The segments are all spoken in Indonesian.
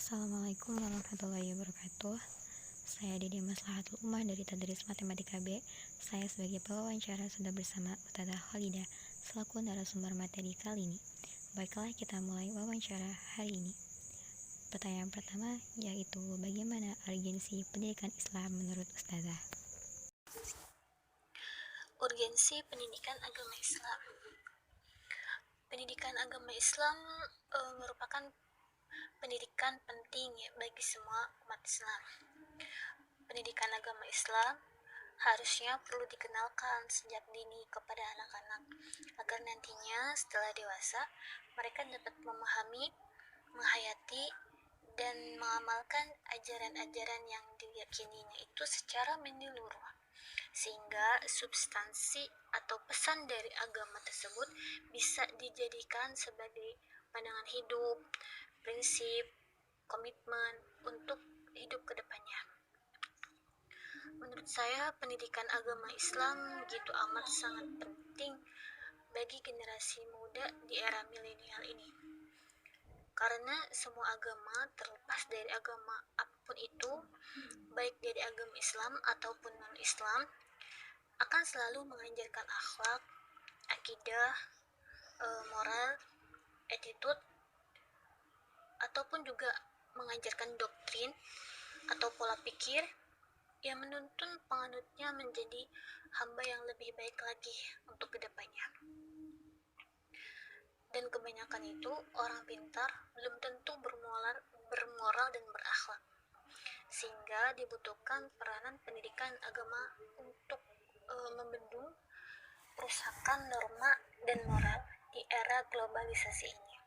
Assalamualaikum warahmatullahi wabarakatuh. Saya Dede Maslahatul Ummah dari Tadris Matematika B. Saya sebagai pewawancara sudah bersama Ustazah Khalidah selaku narasumber materi kali ini. Baiklah, kita mulai wawancara hari ini. Pertanyaan pertama yaitu bagaimana urgensi pendidikan Islam menurut Ustazah? Urgensi pendidikan agama Islam. Pendidikan agama Islam merupakan pendidikan penting bagi semua umat Islam. Pendidikan agama Islam harusnya perlu dikenalkan sejak dini kepada anak-anak agar nantinya setelah dewasa mereka dapat memahami, menghayati, dan mengamalkan ajaran-ajaran yang diyakininya itu secara menyeluruh, sehingga substansi atau pesan dari agama tersebut bisa dijadikan sebagai pandangan hidup, prinsip, komitmen untuk hidup ke depannya. Menurut saya, pendidikan agama Islam begitu amat sangat penting bagi generasi muda di era milenial ini. Karena semua agama, terlepas dari agama apapun itu, baik dari agama Islam ataupun non-Islam, akan selalu mengajarkan akhlak, akidah, moral, attitude, ataupun juga mengajarkan doktrin atau pola pikir yang menuntun penganutnya menjadi hamba yang lebih baik lagi untuk kedepannya. Dan kebanyakan itu orang pintar belum tentu bermoral dan berakhlak, sehingga dibutuhkan peranan pendidikan agama untuk membendung kerusakan norma dan moral di era globalisasi ini.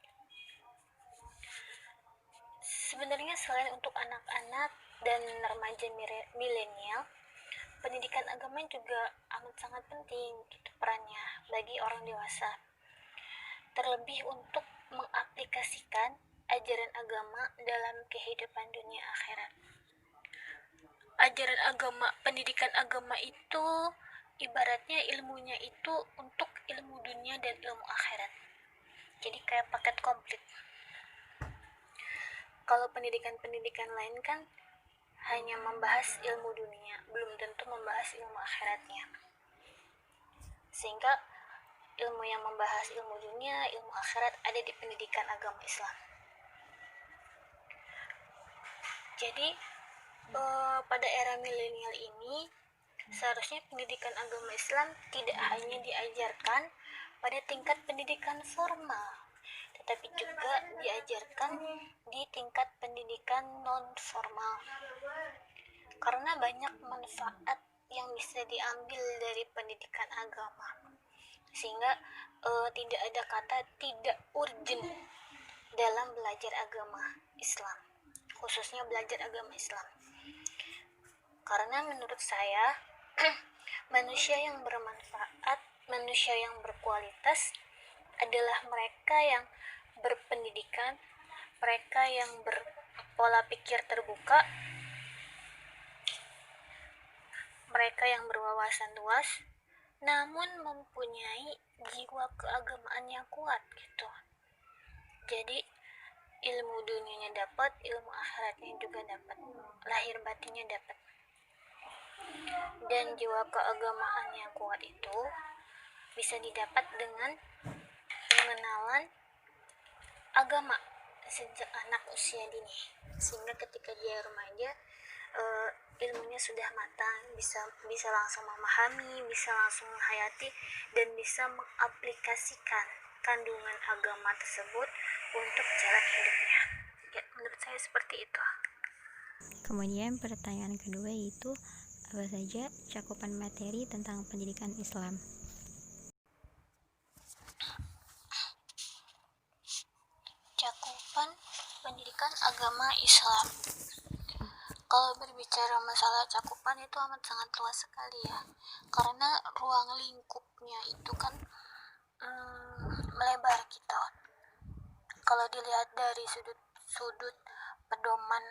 Sebenarnya selain untuk anak-anak dan remaja milenial, pendidikan agama juga amat sangat penting gitu perannya bagi orang dewasa. Terlebih untuk mengaplikasikan ajaran agama dalam kehidupan dunia akhirat. Ajaran agama, pendidikan agama itu ibaratnya ilmunya itu untuk ilmu dunia dan ilmu akhirat. Jadi kayak paket komplit. Kalau pendidikan-pendidikan lain kan hanya membahas ilmu dunia, belum tentu membahas ilmu akhiratnya. Sehingga ilmu yang membahas ilmu dunia, ilmu akhirat ada di pendidikan agama Islam. Jadi pada era milenial ini seharusnya pendidikan agama Islam tidak hanya diajarkan pada tingkat pendidikan formal, tetapi juga diajarkan di tingkat pendidikan non-formal. Karena banyak manfaat yang bisa diambil dari pendidikan agama, sehingga tidak ada kata tidak urgent dalam belajar agama Islam, khususnya belajar agama Islam. Karena menurut saya manusia yang bermanfaat, manusia yang berkualitas adalah mereka yang berpendidikan, mereka yang berpola pikir terbuka, mereka yang berwawasan luas, namun mempunyai jiwa keagamaan yang kuat gitu. Jadi ilmu dunianya dapat, ilmu akhiratnya juga dapat, lahir batinnya dapat. Dan jiwa keagamaan yang kuat itu bisa didapat dengan pengenalan agama sejak anak usia dini, sehingga ketika dia remaja ilmunya sudah matang, bisa langsung memahami, bisa langsung menghayati, dan bisa mengaplikasikan kandungan agama tersebut untuk jalan hidupnya. Ya, menurut saya seperti itu. Kemudian pertanyaan kedua yaitu apa saja cakupan materi tentang pendidikan Islam? Cakupan pendidikan agama Islam. Kalau berbicara masalah cakupan itu amat sangat luas sekali ya, karena ruang lingkupnya itu kan melebar gitu. Kalau dilihat dari sudut pedoman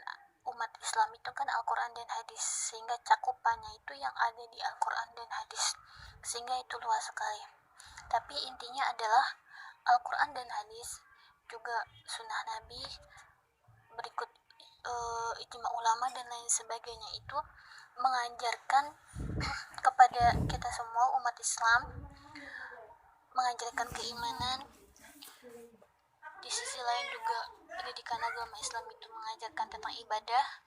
umat Islam itu kan Al-Quran dan hadis, sehingga cakupannya itu yang ada di Al-Quran dan hadis, sehingga itu luas sekali. Tapi intinya adalah Al-Quran dan hadis, juga sunnah Nabi, berikut ijma ulama dan lain sebagainya itu mengajarkan kepada kita semua umat Islam, mengajarkan keimanan. Di sisi lain juga pendidikan agama Islam itu mengajarkan tentang ibadah.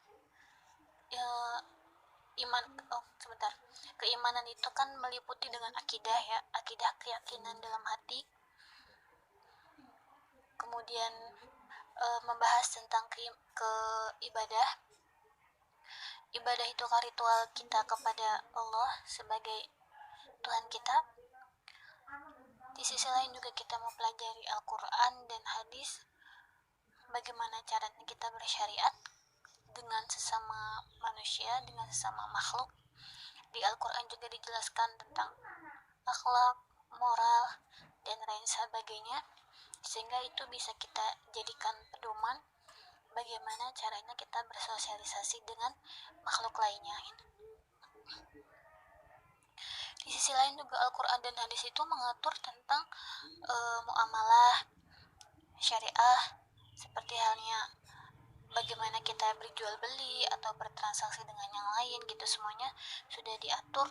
Keimanan itu kan meliputi dengan akidah ya, akidah keyakinan dalam hati. Kemudian membahas tentang ibadah. Ibadah itu ritual kita kepada Allah sebagai Tuhan kita. Di sisi lain juga kita mempelajari Al-Quran dan hadis, bagaimana caranya kita bersyariat dengan sesama manusia, dengan sesama makhluk. Di Al-Quran juga dijelaskan tentang akhlak, moral, dan lain sebagainya, sehingga itu bisa kita jadikan pedoman bagaimana caranya kita bersosialisasi dengan makhluk lainnya. Di sisi lain juga Al-Quran dan hadis itu mengatur tentang muamalah syariah, seperti halnya bagaimana kita berjual beli atau bertransaksi dengan yang lain gitu, semuanya sudah diatur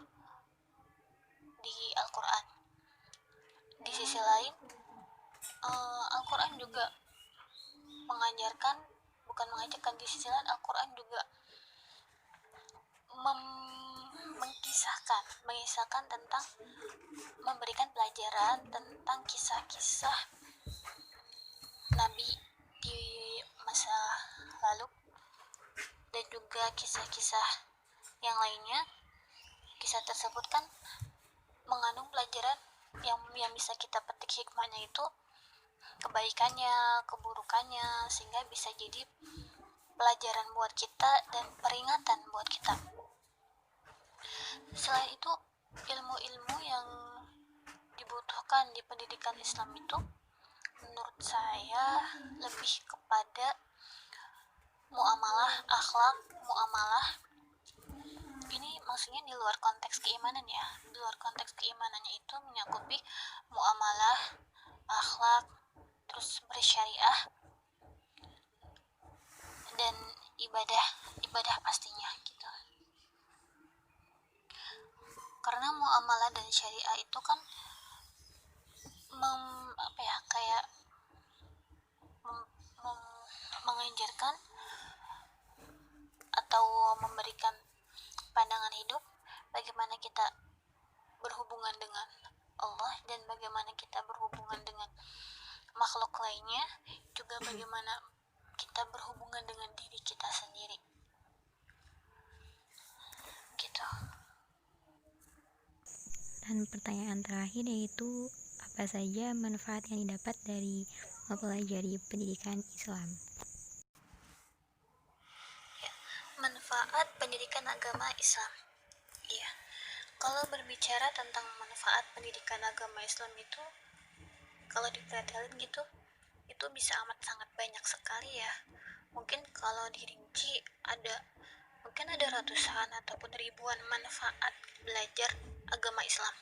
di Al-Quran. Di sisi lain Al-Quran juga di sisi lain Al-Quran juga mengisahkan tentang, memberikan pelajaran tentang kisah-kisah Nabi di masa lalu dan juga kisah-kisah yang lainnya. Kisah tersebut kan mengandung pelajaran yang bisa kita petik hikmahnya, itu kebaikannya, keburukannya, sehingga bisa jadi pelajaran buat kita dan peringatan buat kita. Selain itu, ilmu-ilmu yang dibutuhkan di pendidikan Islam itu menurut saya lebih kepada muamalah, akhlak, muamalah. Ini maksudnya di luar konteks keimanan ya. Di luar konteks keimanannya itu menyakupi muamalah, akhlak, terus bersyariah, dan ibadah pastinya gitu. Karena muamalah dan syariah itu kan mengajarkan atau memberikan pandangan hidup bagaimana kita berhubungan dengan Allah dan bagaimana kita berhubungan dengan makhluk lainnya, juga bagaimana kita berhubungan dengan diri kita sendiri gitu. Dan pertanyaan terakhir yaitu, apa saja manfaat yang didapat dari mempelajari pendidikan Islam? Manfaat pendidikan agama Islam. Iya. Kalau berbicara tentang manfaat pendidikan agama Islam itu, kalau dipretelin gitu, itu bisa amat sangat banyak sekali ya. Mungkin kalau dirinci mungkin ada ratusan ataupun ribuan manfaat belajar agama Islam.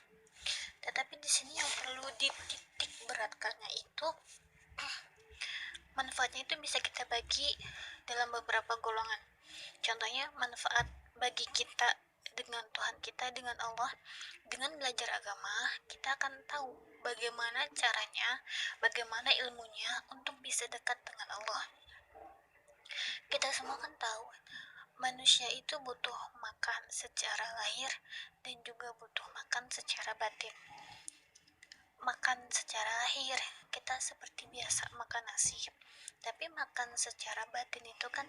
Tetapi di sini yang perlu dititik beratkannya itu, manfaatnya itu bisa kita bagi dalam beberapa golongan. Contohnya, manfaat bagi kita dengan Tuhan kita, dengan Allah. Dengan belajar agama, kita akan tahu bagaimana caranya, bagaimana ilmunya untuk bisa dekat dengan Allah. Kita semua kan tahu, manusia itu butuh makan secara lahir dan juga butuh makan secara batin. Makan secara lahir, kita seperti biasa makan nasi. Tapi makan secara batin itu kan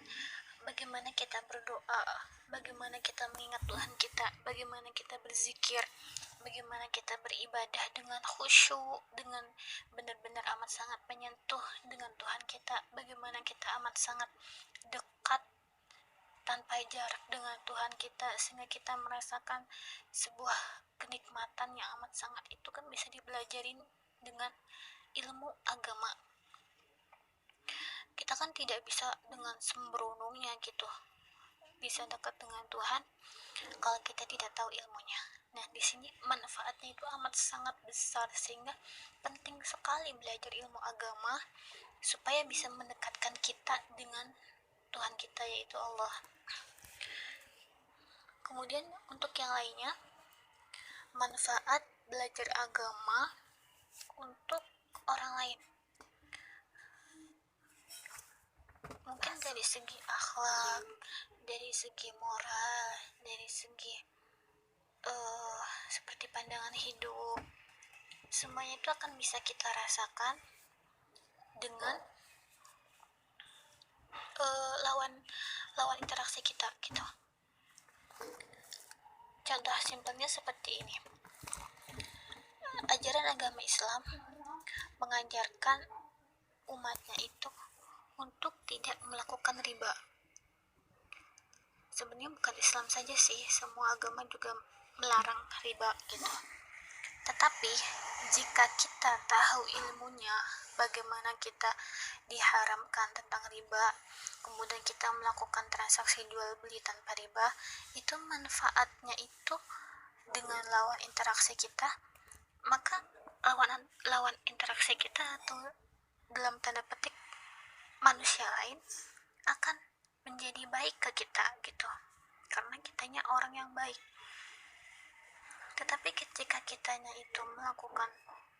bagaimana kita berdoa, bagaimana kita mengingat Tuhan kita, bagaimana kita berzikir, bagaimana kita beribadah dengan khusyuk, dengan benar-benar amat sangat menyentuh dengan Tuhan kita, bagaimana kita amat sangat dekat tanpa jarak dengan Tuhan kita, sehingga kita merasakan sebuah kenikmatan yang amat sangat. Itu kan bisa dipelajarin dengan ilmu agama. Kita kan tidak bisa dengan sembrononya gitu bisa dekat dengan Tuhan kalau kita tidak tahu ilmunya. Nah, di sini manfaatnya itu amat sangat besar, sehingga penting sekali belajar ilmu agama supaya bisa mendekatkan kita dengan Tuhan kita, yaitu Allah. Kemudian untuk yang lainnya, manfaat belajar agama untuk orang lain. Mungkin dari segi akhlak, dari segi moral, dari segi seperti pandangan hidup, semuanya itu akan bisa kita rasakan dengan lawan interaksi kita gitu. Contoh simpelnya seperti ini. Ajaran agama Islam mengajarkan umatnya itu untuk tidak melakukan riba. Sebenarnya bukan Islam saja sih, semua agama juga melarang riba gitu. Tetapi jika kita tahu ilmunya, bagaimana kita diharamkan tentang riba, kemudian kita melakukan transaksi jual beli tanpa riba, itu manfaatnya itu dengan lawan interaksi kita, maka lawan interaksi kita atau dalam tanda petik manusia lain akan menjadi baik ke kita gitu, karena kitanya orang yang baik. Tetapi ketika kitanya itu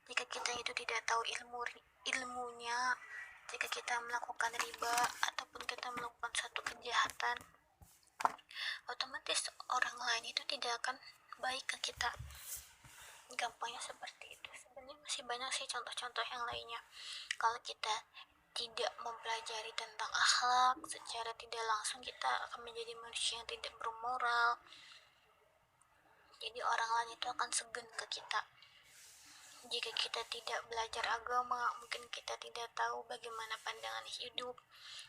jika kita itu tidak tahu ilmunya, jika kita melakukan riba ataupun kita melakukan suatu kejahatan, otomatis orang lain itu tidak akan baik ke kita. Gampangnya seperti itu. Sebenarnya masih banyak sih contoh-contoh yang lainnya. Kalau kita tidak mempelajari tentang akhlak, secara tidak langsung kita akan menjadi manusia yang tidak bermoral. Jadi orang lain itu akan segan ke kita. Jika kita tidak belajar agama, mungkin kita tidak tahu bagaimana pandangan hidup,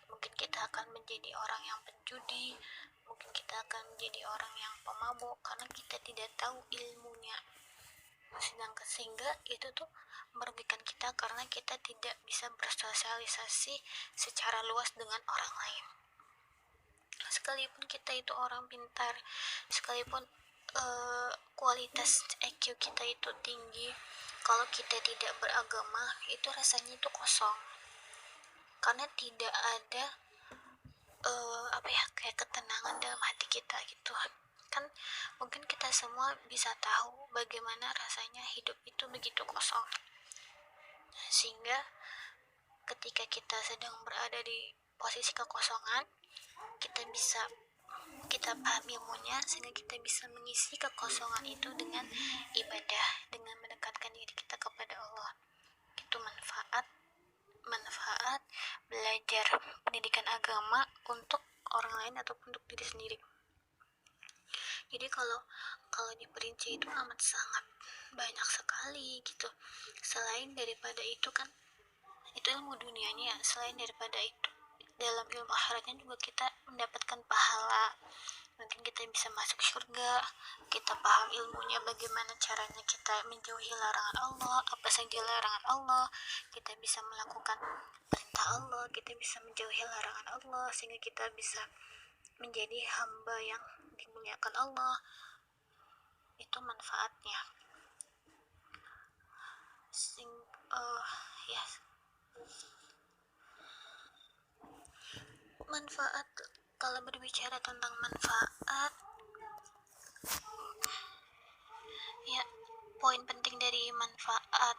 mungkin kita akan menjadi orang yang penjudi, mungkin kita akan menjadi orang yang pemabuk, karena kita tidak tahu ilmunya. Sehingga itu tuh merugikan kita, karena kita tidak bisa bersosialisasi secara luas dengan orang lain. Sekalipun kita itu orang pintar, sekalipun kualitas EQ kita itu tinggi, kalau kita tidak beragama, itu rasanya itu kosong, karena tidak ada kayak ketenangan dalam hati kita gitu kan. Mungkin kita semua bisa tahu bagaimana rasanya hidup itu begitu kosong, sehingga ketika kita sedang berada di posisi kekosongan, kita paham ilmunya, sehingga kita bisa mengisi kekosongan itu dengan ibadah, dengan mendekatkan diri kita kepada Allah. Itu manfaat belajar pendidikan agama untuk orang lain ataupun untuk diri sendiri. Jadi kalau diperinci itu amat sangat banyak sekali gitu. Selain daripada itu kan, itu ilmu dunianya ya. Selain daripada itu, dalam ilmu akhiratnya juga kita mendapatkan pahala. Mungkin kita bisa masuk surga, kita paham ilmunya bagaimana caranya kita menjauhi larangan Allah, apa saja larangan Allah, kita bisa melakukan perintah Allah, kita bisa menjauhi larangan Allah, sehingga kita bisa menjadi hamba yang dimuliakan Allah. Itu manfaatnya. Manfaat, kalau berbicara tentang manfaat, ya, poin penting dari manfaat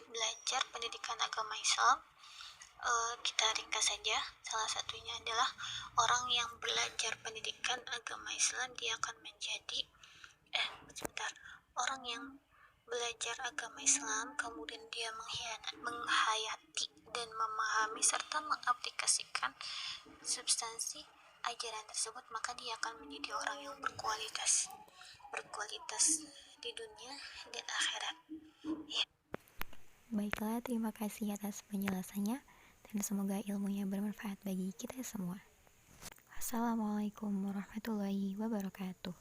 belajar pendidikan agama Islam, kita ringkas saja. Salah satunya adalah orang yang belajar pendidikan agama Islam, dia akan menjadi orang yang belajar agama Islam, kemudian dia menghayati dan memahami serta mengaplikasikan substansi ajaran tersebut, maka dia akan menjadi orang yang berkualitas di dunia dan akhirat. Baiklah, terima kasih atas penjelasannya, dan semoga ilmunya bermanfaat bagi kita semua. Wassalamualaikum warahmatullahi wabarakatuh.